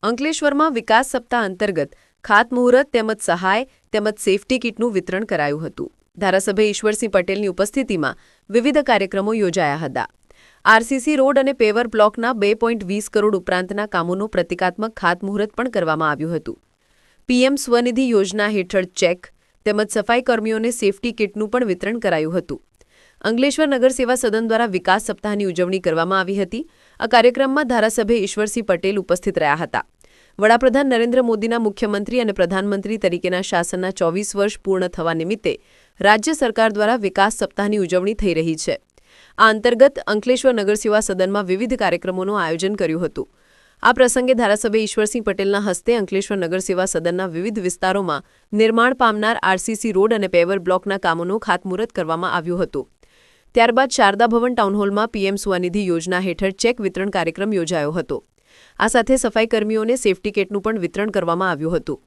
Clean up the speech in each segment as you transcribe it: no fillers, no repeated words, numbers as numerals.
અંકલેશ્વરમાં વિકાસ સપ્તાહ અંતર્ગત ખાતમુહૂર્ત તેમજ સહાય તેમજ સેફટી કીટનું વિતરણ કરાયું હતું। ધારાસભ્ય ઈશ્વરસિંહ પટેલની ઉપસ્થિતિમાં વિવિધ કાર્યક્રમો યોજાયા હતા। આરસીસી રોડ અને પેવર બ્લોકના 2.20 કરોડ ઉપરાંતના કામોનું પ્રતિકાત્મક ખાતમુહૂર્ત પણ કરવામાં આવ્યું હતું। પીએમ સ્વનિધિ યોજના હેઠળ ચેક તેમજ સફાઈ કર્મીઓને સેફટી કીટનું પણ વિતરણ કરાયું હતું। અંકલેશ્વર નગર સેવા સદન દ્વારા વિકાસ સપ્તાહની ઉજવણી કરવામાં આવી હતી। આ કાર્યક્રમમાં ધારાસભ્ય ઈશ્વરસિંહ પટેલ ઉપસ્થિત રહ્યા હતા। વડાપ્રધાન નરેન્દ્ર મોદીના મુખ્યમંત્રી અને પ્રધાનમંત્રી તરીકેના શાસનના 24 વર્ષ પૂર્ણ થવા નિમિત્તે રાજ્ય સરકાર દ્વારા વિકાસ સપ્તાહની ઉજવણી થઈ રહી છે। આ અંતર્ગત અંકલેશ્વર નગર સેવા સદનમાં વિવિધ કાર્યક્રમોનું આયોજન કર્યું હતું। આ પ્રસંગે ધારાસભ્ય ઈશ્વરસિંહ પટેલના હસ્તે અંકલેશ્વર નગર સેવા સદનના વિવિધ વિસ્તારોમાં નિર્માણ પામનાર આરસીસી રોડ અને પેવર બ્લોકના કામોનું ખાતમુહૂર્ત કરવામાં આવ્યું હતું। ત્યારબાદ શારદા ભવન ટાઉનહોલમાં પીએમ સ્વનિધિ યોજના હેઠળ ચેક વિતરણ કાર્યક્રમ યોજાયો હતો। આ સાથે સફાઈ કર્મીઓને સેફટી કીટનું પણ વિતરણ કરવામાં આવ્યું હતું।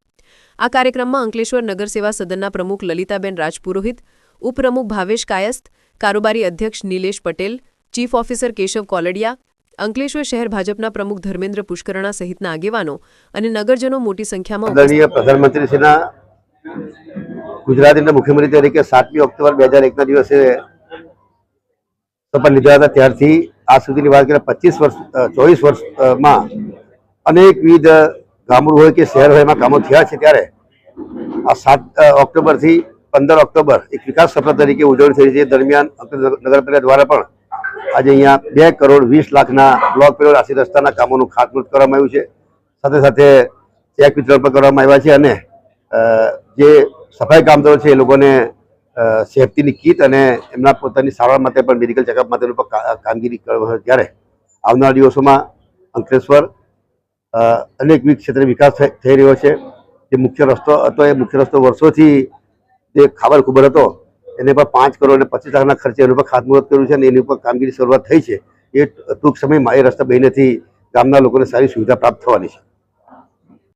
આ કાર્યક્રમમાં અંકલેશ્વર નગર સેવા સદનના પ્રમુખ લલિતાબેન રાજપુરોહિત, ઉપપ્રમુખ ભાવેશ કાયસ્થ, કારોબારી અધ્યક્ષ નિલેશ પટેલ, ચીફ ઓફિસર કેશવ કોલડિયા, અંકલેશ્વર શહેર ભાજપના પ્રમુખ ધર્મેન્દ્ર પુષ્કરણા સહિતના આગેવાનો અને નગરજનો મોટી સંખ્યામાં પ્રધાનમંત્રીશ્રીના ગુજરાતના મુખ્યમંત્રી તરીકે 7મી ઓક્ટોબર 2001ના દિવસે શપથ લીધા હતા। ત્યારથી આજ સુધીની વાત કરીએ 24 વર્ષમાં અનેકવિધ ગામડું હોય કે શહેર હોય એમાં કામો થયા છે। ત્યારે આ 7 ઓક્ટોબરથી 15 ઓક્ટોબર એક વિકાસ સપ્તાહ તરીકે ઉજવણી થઈ છે। દરમિયાન નગરપાલિકા દ્વારા પણ આજે અહીંયા 2 કરોડ 20 લાખના બ્લોક પેવર આરસી રસ્તાના કામોનું ખાતમુહૂર્ત કરવામાં આવ્યું છે। સાથે સાથે ચેક વિતરણ પણ કરવામાં આવ્યા છે અને જે સફાઈ કામદારો છે એ લોકોને સેફટીની કીટ અને એમના પોતાની સારવાર માટે પણ મેડિકલ ચેકઅપ માટેનું પણ કામગીરી કરવામાં આવે। ત્યારે આવનારા દિવસોમાં અંકલેશ્વર અનેકવિધ ક્ષેત્રે વિકાસ થઈ રહ્યો છે। જે મુખ્ય રસ્તો હતો એ મુખ્ય રસ્તો વર્ષોથી જે ખાબર ખુબર હતો એને પર 5 કરોડ અને 25 લાખના ખર્ચે એનું પર ખાતમુહૂર્ત કર્યું છે અને એની ઉપર કામગીરી શરૂઆત થઈ છે। એ ટૂંક સમયમાં એ રસ્તા બનીનેથી ગામના લોકોને સારી સુવિધા પ્રાપ્ત થવાની છે।